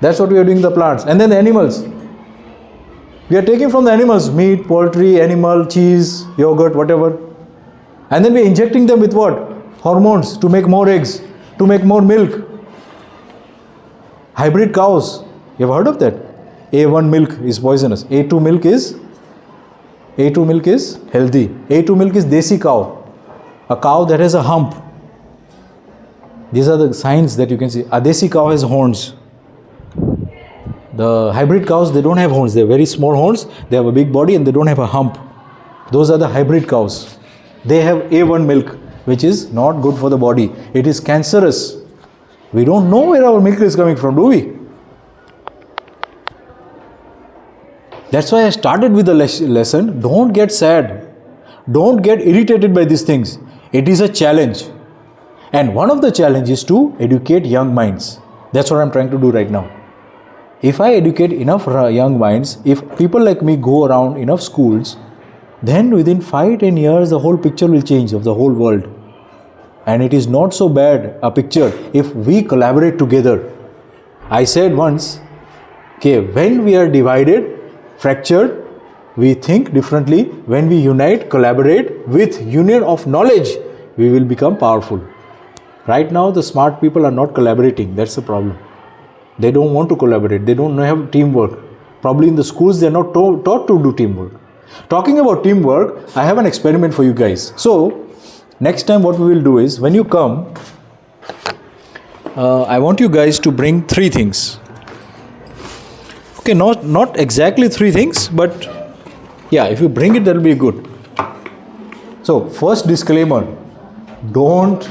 That's what we are doing to the plants. And then the animals. We are taking from the animals meat, poultry, animal, cheese, yogurt, whatever. And then we are injecting them with what? Hormones to make more eggs, to make more milk. Hybrid cows. You have heard of that? A1 milk is poisonous. A2 milk is healthy. A2 milk is desi cow. A cow that has a hump. These are the signs that you can see. A desi cow has horns. The hybrid cows, they don't have horns. They have very small horns. They have a big body and they don't have a hump. Those are the hybrid cows. They have A1 milk, which is not good for the body. It is cancerous. We don't know where our milk is coming from, do we? That's why I started with the lesson. Don't get sad. Don't get irritated by these things. It is a challenge. And one of the challenges is to educate young minds. That's what I'm trying to do right now. If I educate enough young minds, if people like me go around enough schools, then within 5-10 years, the whole picture will change of the whole world. And it is not so bad a picture if we collaborate together. I said once, okay, when we are divided, fractured, we think differently. When we unite, collaborate with union of knowledge, we will become powerful. Right now, the smart people are not collaborating. That's the problem. They don't want to collaborate. They don't have teamwork. Probably in the schools, they are not taught to do teamwork. Talking about teamwork, I have an experiment for you guys. So, next time what we will do is, when you come, I want you guys to bring 3 things. Okay, not exactly 3 things, but yeah, if you bring it, that will be good. So, first disclaimer, don't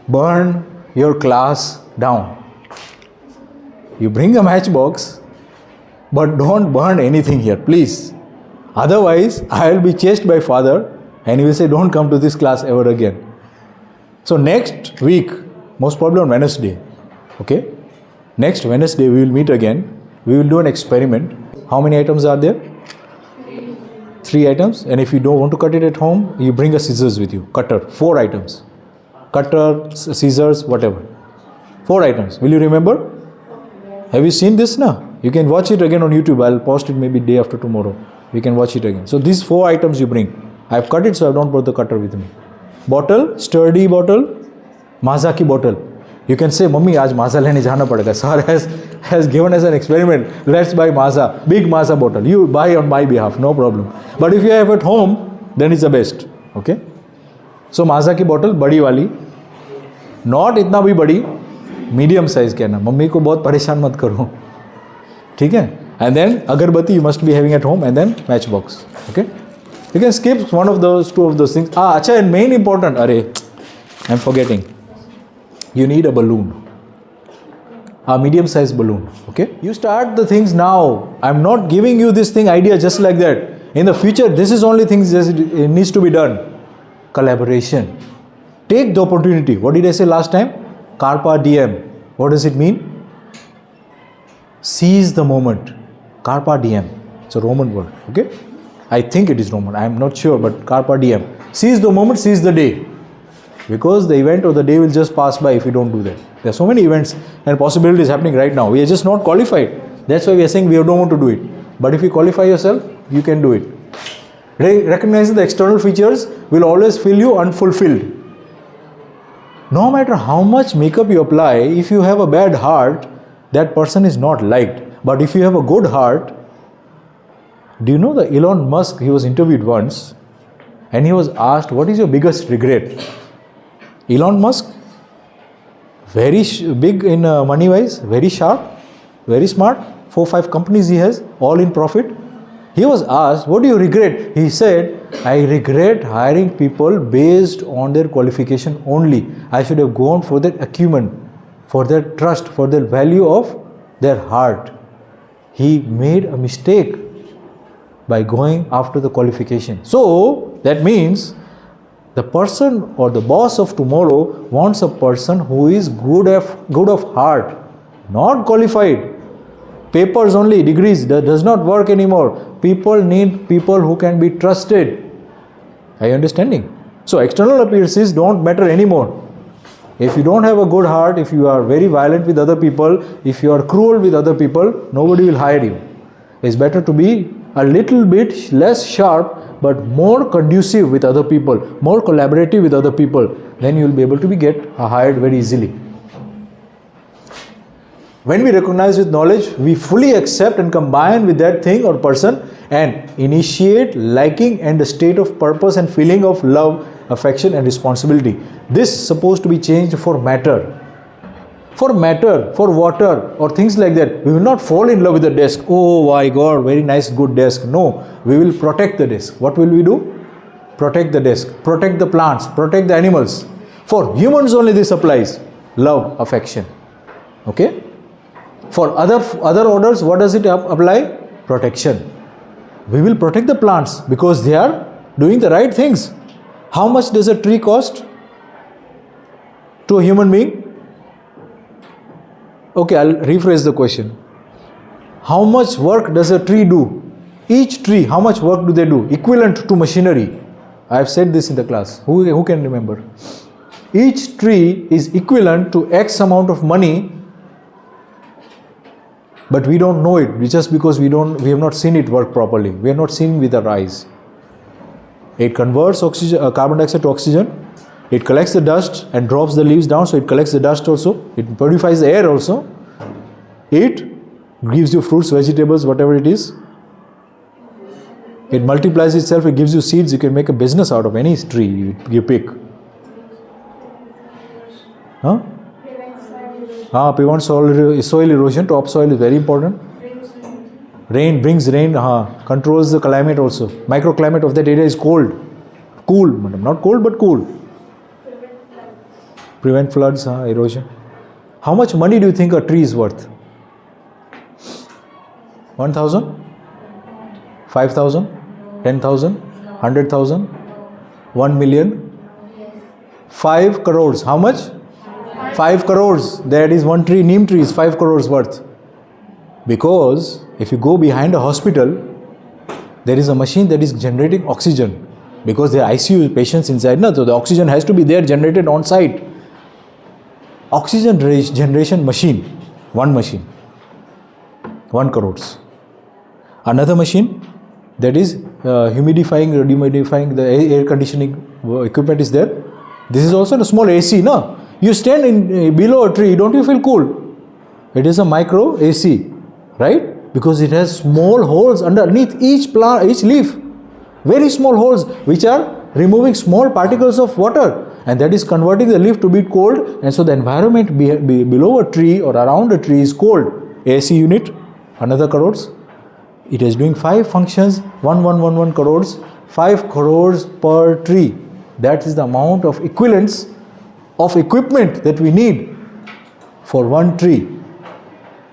burn your class down. You bring a matchbox, but don't burn anything here, please. Otherwise, I will be chased by father and he will say, don't come to this class ever again. So next week, most probably on Wednesday, okay? Next Wednesday, we will meet again. We will do an experiment. How many items are there? 3 items. And if you don't want to cut it at home, you bring a scissors with you. Cutter. 4 items. Cutter, scissors, whatever. 4 items. Will you remember? Have you seen this now? You can watch it again on YouTube. I'll post it maybe day after tomorrow. You can watch it again. So these 4 items you bring. I've cut it, so I don't brought the cutter with me. Bottle, sturdy bottle, Maaza ki bottle. You can say, Mummy, aaj Maaza lene jana padega. Sir has given us an experiment. Let's buy Maaza, big Maaza bottle. You buy on my behalf, no problem. But if you have at home, then it's the best. Okay? So Maaza ki bottle, badi wali. Not itna bhi badi, medium size कहना. Mummy को बहुत परेशान मत करो. ठीक है? And then agarbatti you must be having at home, and then matchbox. Okay? You can skip one of those, 2 of those things. Acha, and main important. I'm forgetting. You need a balloon. A medium sized balloon. Okay? You start the things now. I'm not giving you this thing idea just like that. In the future, this is only things that it needs to be done. Collaboration. Take the opportunity. What did I say last time? Carpe diem. What does it mean? Seize the moment. Carpe diem. It's a Roman word. Okay? I think it is Roman. I am not sure, but carpe diem. Seize the moment, seize the day. because the event or the day will just pass by if you don't do that. There are so many events and possibilities happening right now. We are just not qualified. That's why we are saying we don't want to do it. But if you qualify yourself, you can do it. Recognizing the external features will always feel you unfulfilled. No matter how much makeup you apply, if you have a bad heart, that person is not liked. But if you have a good heart, do you know the Elon Musk, he was interviewed once and he was asked, what is your biggest regret? Elon Musk, very big in money wise, very sharp, very smart, 4-5 companies he has, all in profit. He was asked, what do you regret? He said, I regret hiring people based on their qualification only. I should have gone for their acumen, for their trust, for their value of their heart. He made a mistake by going after the qualification. So, that means the person or the boss of tomorrow wants a person who is good of heart, not qualified. Papers only, degrees, that does not work anymore. People need people who can be trusted. Are you understanding? So external appearances don't matter anymore. If you don't have a good heart, if you are very violent with other people, if you are cruel with other people, nobody will hire you. It's better to be a little bit less sharp but more conducive with other people, more collaborative with other people. Then you will be able to get hired very easily. When we recognize with knowledge, we fully accept and combine with that thing or person and initiate liking and a state of purpose and feeling of love, affection and responsibility. This is supposed to be changed for matter. For matter, for water or things like that. We will not fall in love with the desk. Oh my God, very nice, good desk. No, we will protect the desk. What will we do? Protect the desk, protect the plants, protect the animals. For humans only this applies. Love, affection. Okay? For other orders, what does it apply? Protection. We will protect the plants because they are doing the right things. How much does a tree cost to a human being? Okay, I'll rephrase the question. How much work does a tree do? Each tree, how much work do they do? Equivalent to machinery. I have said this in the class. Who can remember? Each tree is equivalent to X amount of money, but we don't know it just because we have not seen it work properly. We are not seeing with our eyes. It converts oxygen, carbon dioxide to oxygen. It collects the dust and drops the leaves down, so it collects the dust also. It purifies the air also. It gives you fruits, vegetables, whatever it is. It multiplies itself, it gives you seeds. You can make a business out of any tree you pick. Huh? Prevents soil erosion. Topsoil is very important. Rain brings rain, controls the climate also. Microclimate of that area is cold. Cool, madam. Not cold but cool. Prevent floods, erosion. How much money do you think a tree is worth? 1,000? 5,000? 10,000? 100,000? 1 million? 5 crores. How much? 5 crores. That is one tree, neem tree is 5 crores worth. Because if you go behind a hospital, there is a machine that is generating oxygen. Because there are ICU patients inside, so the oxygen has to be there generated on site. Oxygen generation machine, one machine, 1 crores. Another machine that is humidifying, dehumidifying, the air conditioning equipment is there. This is also a small AC, no? You stand below a tree, don't you feel cool? It is a micro AC, right? Because it has small holes underneath each plant, each leaf. Very small holes which are removing small particles of water, and that is converting the leaf to be cold, and so the environment below a tree or around a tree is cold. AC unit, another crores. It is doing 5 functions, 1 crores, 5 crores per tree. That is the amount of equivalence of equipment that we need for one tree.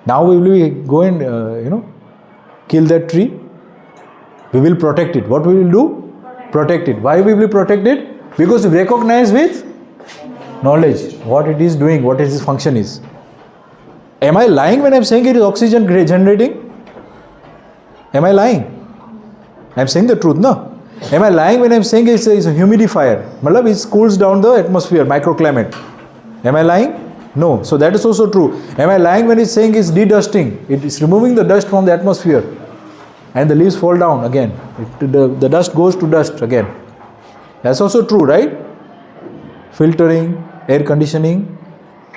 Now we will go and kill that tree. We will protect it. What we will do? Protect it. Why we will protect it? Because we recognize with knowledge what it is doing, what its function is. Am I lying when I am saying it is oxygen generating? Am I lying? I am saying the truth, no? Am I lying when I'm saying it's a humidifier? Matlab it cools down the atmosphere, microclimate. Am I lying? No. So that is also true. Am I lying when it's saying it's dedusting? It is removing the dust from the atmosphere. And the leaves fall down again. The dust goes to dust again. That's also true, right? Filtering, air conditioning,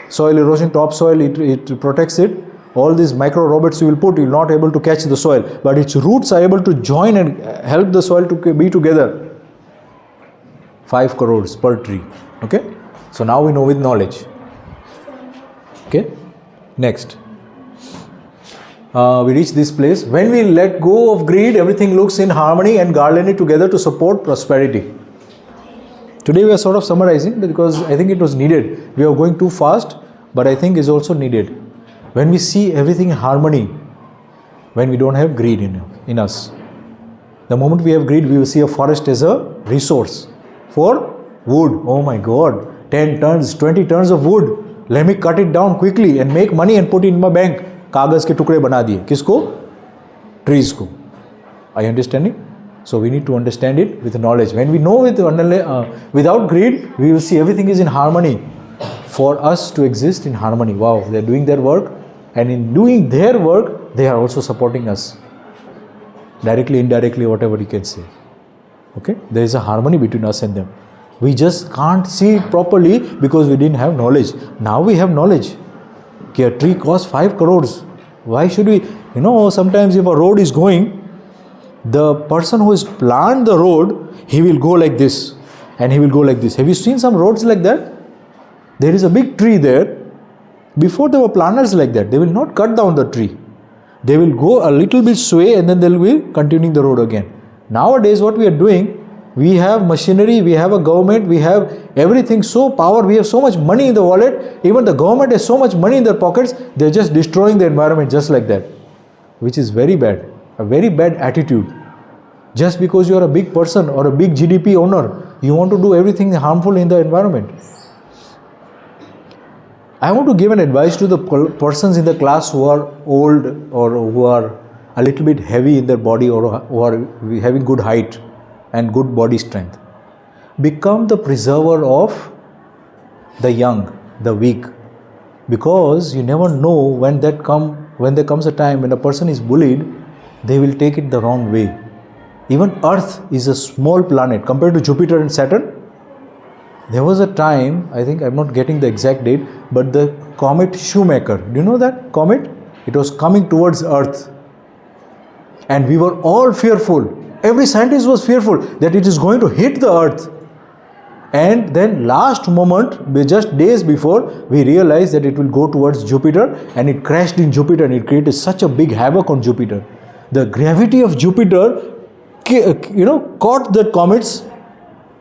soil erosion, topsoil, it protects it. All these micro robots you will put, you will not able to catch the soil, but its roots are able to join and help the soil to be together. 5 crores per tree. Okay? So now we know with knowledge. Okay? Next. We reach this place. When we let go of greed, everything looks in harmony and garlanded together to support prosperity. Today we are sort of summarizing because I think it was needed. We are going too fast, but I think it's also needed. When we see everything in harmony, when we don't have greed in us. The moment we have greed, we will see a forest as a resource for wood. Oh my God, 10 tons, 20 tons of wood. Let me cut it down quickly and make money and put it in my bank. कागज के टुकड़े बना दिए किसको? Trees को. Are you understanding? So we need to understand it with knowledge. When we know without greed, we will see everything is in harmony. For us to exist in harmony. Wow, they are doing their work, and in doing their work, they are also supporting us. Directly, indirectly, whatever you can say. Okay? There is a harmony between us and them. We just can't see it properly because we didn't have knowledge. Now we have knowledge. Okay, a tree costs 5 crores. Why should we? Sometimes if a road is going, the person who has planned the road, he will go like this and he will go like this. Have you seen some roads like that? There is a big tree there. Before there were planners like that. They will not cut down the tree. They will go a little bit sway and then they will be continuing the road again. Nowadays what we are doing, we have machinery, we have a government, we have everything so power, we have so much money in the wallet. Even the government has so much money in their pockets, they are just destroying the environment just like that. Which is very bad. A very bad attitude. Just because you are a big person or a big GDP owner, you want to do everything harmful in the environment. I want to give an advice to the persons in the class who are old or who are a little bit heavy in their body or who are having good height and good body strength. Become the preserver of the young, the weak. Because you never know when there comes a time when a person is bullied, they will take it the wrong way. Even Earth is a small planet compared to Jupiter and Saturn. There was a time, I think I'm not getting the exact date, but the comet Shoemaker, do you know that comet? It was coming towards Earth. And we were all fearful. Every scientist was fearful that it is going to hit the Earth. And then last moment, just days before, we realized that it will go towards Jupiter, and it crashed in Jupiter and it created such a big havoc on Jupiter. The gravity of Jupiter, caught the comets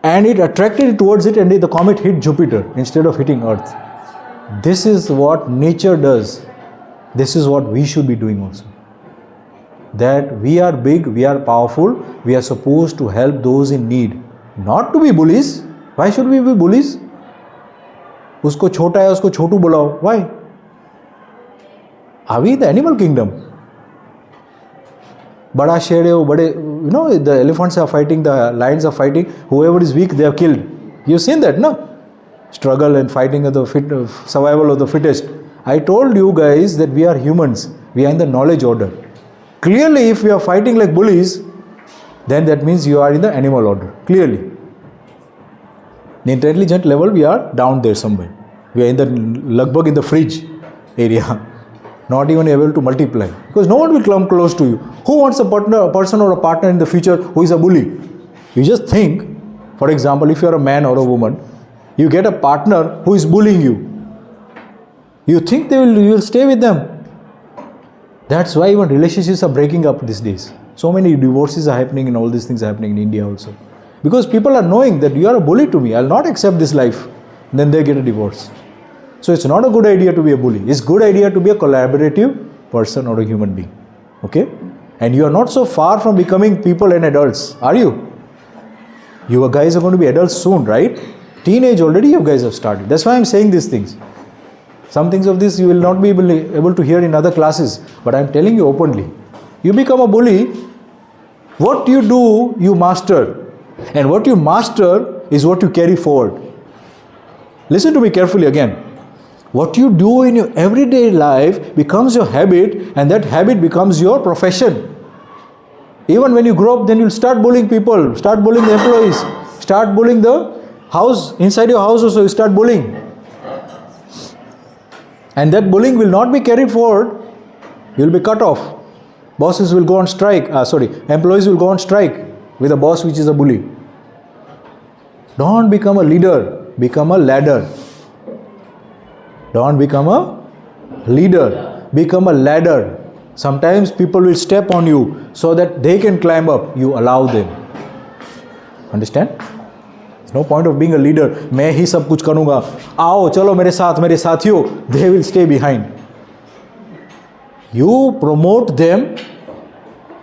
and it attracted it towards it, and the comet hit Jupiter instead of hitting Earth. This is what nature does. This is what we should be doing also. That we are big, we are powerful, we are supposed to help those in need. Not to be bullies. Why should we be bullies? Usko chota hai, usko chotu bulao. Why? Are we in the animal kingdom? Bada shed hai, the elephants are fighting, the lions are fighting. Whoever is weak, they are killed. You've seen that, no? Struggle and fighting of the survival of the fittest. I told you guys that we are humans. We are in the knowledge order. Clearly, if we are fighting like bullies, then that means you are in the animal order. Clearly. The intelligent level, we are down there somewhere. We are in the lagbag in the fridge area. Not even able to multiply. Because no one will come close to you. Who wants a person or a partner in the future who is a bully? You just think, for example, if you are a man or a woman, you get a partner who is bullying you. You think you will stay with them. That's why even relationships are breaking up these days. So many divorces are happening and all these things are happening in India also. Because people are knowing that you are a bully to me, I will not accept this life. Then they get a divorce. So it's not a good idea to be a bully. It's a good idea to be a collaborative person or a human being. Okay? And you are not so far from becoming people and adults, are you? You guys are going to be adults soon, right? Teenage already you guys have started. That's why I'm saying these things. Some things of this you will not be able to hear in other classes. But I'm telling you openly. You become a bully, what you do, you master. And what you master is what you carry forward. Listen to me carefully again. What you do in your everyday life becomes your habit, and that habit becomes your profession. Even when you grow up, then you'll start bullying people, start bullying the employees, start bullying the house, inside your house also you start bullying. And that bullying will not be carried forward, you will be cut off. Bosses will go on strike, employees will go on strike with a boss which is a bully. Don't become a leader, become a ladder. Don't become a leader, become a ladder. Sometimes people will step on you so that they can climb up. You allow them. Understand? There's no point of being a leader. मैं ही सब कुछ करूँगा. आओ चलो मेरे साथ मेरे साथियों. They will stay behind. You promote them,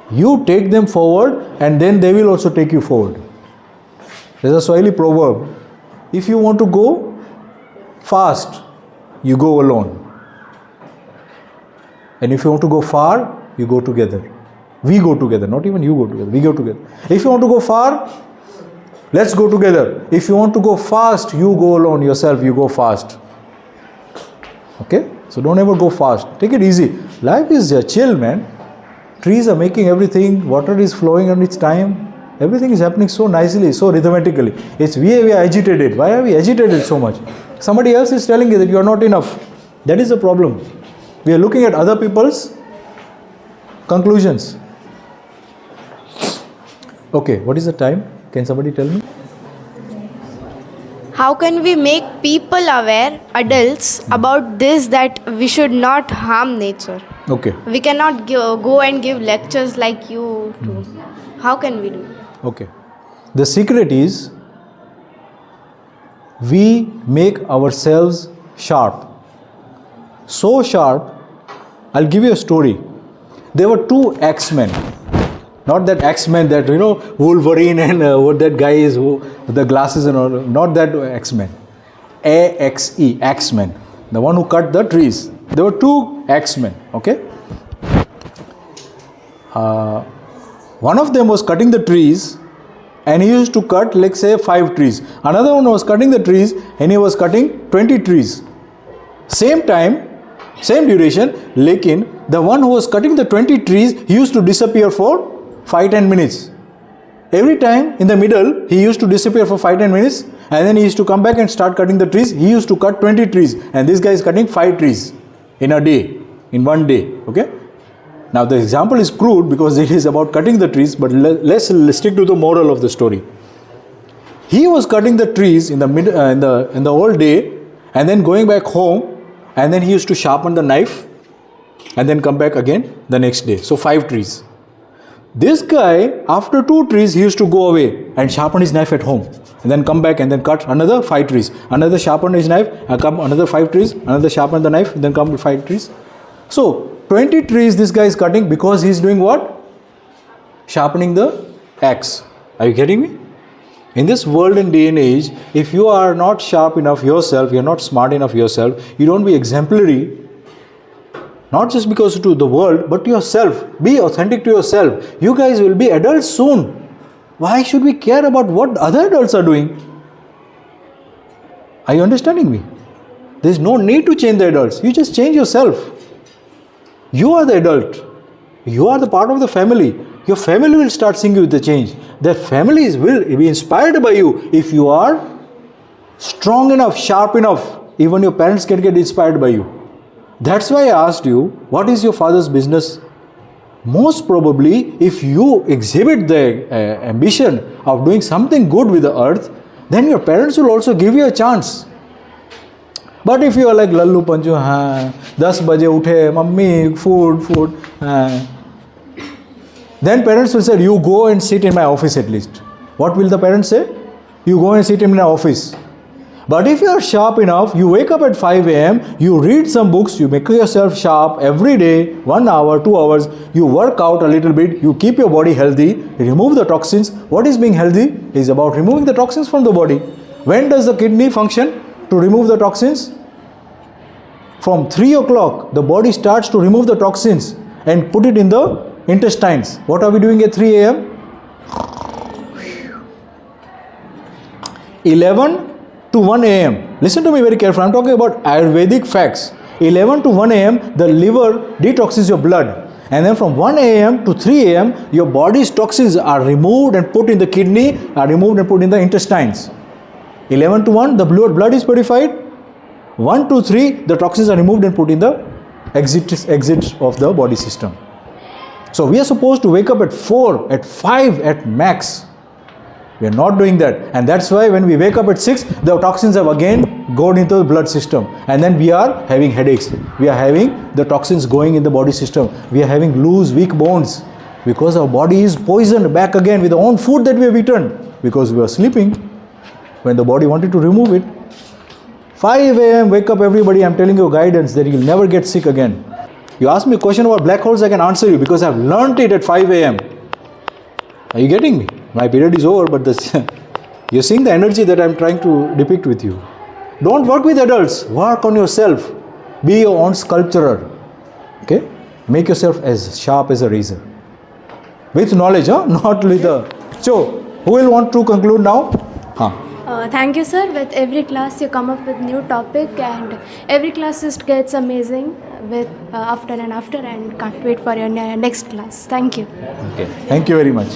you take them forward, and then they will also take you forward. There's a Swahili proverb. If you want to go fast, you go alone. And if you want to go far, you go together. We go together, not even you go together. We go together. If you want to go far, let's go together. If you want to go fast, you go alone yourself, you go fast. Okay? So don't ever go fast. Take it easy. Life is chill, man. Trees are making everything, water is flowing on its time. Everything is happening so nicely, so rhythmically. We are agitated. Why are we agitated so much? Somebody else is telling you that you are not enough. That is the problem. We are looking at other people's conclusions. Okay, what is the time? Can somebody tell me? How can we make people aware, adults, about this, that we should not harm nature? Okay. We cannot go and give lectures like you do. How can we do? Okay. The secret is we make ourselves sharp. So sharp, I'll give you a story. There were two X-Men. Not that X-Men that, Wolverine and what that guy is, with the glasses and all. Not that X-Men. A-X-E, X-Men. The one who cut the trees. There were two X-Men, okay? One of them was cutting the trees, and he used to cut, like say, 5 trees. Another one was cutting the trees, and he was cutting 20 trees. Same time, same duration, lekin the one who was cutting the 20 trees, he used to disappear for 5-10 minutes. Every time in the middle, he used to disappear for 5-10 minutes, and then he used to come back and start cutting the trees. He used to cut 20 trees, and this guy is cutting 5 trees in a day, in one day. Okay? Now the example is crude because it is about cutting the trees, but let's stick to the moral of the story. He was cutting the trees in the whole day, and then going back home, and then he used to sharpen the knife, and then come back again the next day. So 5 trees. This guy, after 2 trees, he used to go away and sharpen his knife at home, and then come back and then cut another 5 trees. Another sharpen his knife, and come another 5 trees. Another sharpen the knife, and then come 5 trees. So 20 trees this guy is cutting because he is doing what? Sharpening the axe. Are you getting me? In this world and day and age, if you are not sharp enough yourself, you are not smart enough yourself, you don't be exemplary, not just because to the world, but to yourself. Be authentic to yourself. You guys will be adults soon. Why should we care about what other adults are doing? Are you understanding me? There is no need to change the adults. You just change yourself. You are the adult. You are the part of the family. Your family will start seeing you with the change. Their families will be inspired by you. If you are strong enough, sharp enough, even your parents can get inspired by you. That's why I asked you, what is your father's business? Most probably, if you exhibit the ambition of doing something good with the earth, then your parents will also give you a chance. But if you are like Lallu Panchu, 10 baje uthe, mummy, food, then parents will say, you go and sit in my office at least. What will the parents say? You go and sit in my office. But if you are sharp enough, you wake up at 5 a.m., you read some books, you make yourself sharp every day, 1 hour, 2 hours, you work out a little bit, you keep your body healthy, remove the toxins. What is being healthy? Is about removing the toxins from the body. When does the kidney function to remove the toxins? From 3 o'clock, the body starts to remove the toxins and put it in the intestines. What are we doing at 3 a.m.? 11 to 1 a.m. Listen to me very carefully. I'm talking about Ayurvedic facts. 11 to 1 a.m. the liver detoxes your blood. And then from 1 a.m. to 3 a.m. your body's toxins are removed and put in the kidney, are removed and put in the intestines. 11 to 1 the blood is purified. 1 to 3 the toxins are removed and put in the exits of the body system. So we are supposed to wake up at 4, at 5 at max. We are not doing that, and that's why when we wake up at 6 the toxins have again gone into the blood system, and then we are having headaches, we are having the toxins going in the body system, we are having loose weak bones, because our body is poisoned back again with the own food that we have eaten, because we are sleeping when the body wanted to remove it. 5 a.m. wake up everybody. I'm telling you guidance that you'll never get sick again. You ask me a question about black holes, I can answer you because I've learnt it at 5 a.m. Are you getting me? My period is over, but you're seeing the energy that I'm trying to depict with you. Don't work with adults. Work on yourself. Be your own sculptor. Okay? Make yourself as sharp as a razor. With knowledge, not with a... So, who will want to conclude now? Thank you, sir. With every class you come up with new topic, and every class just gets amazing with after and can't wait for your next class. Thank you. Okay. Thank you very much.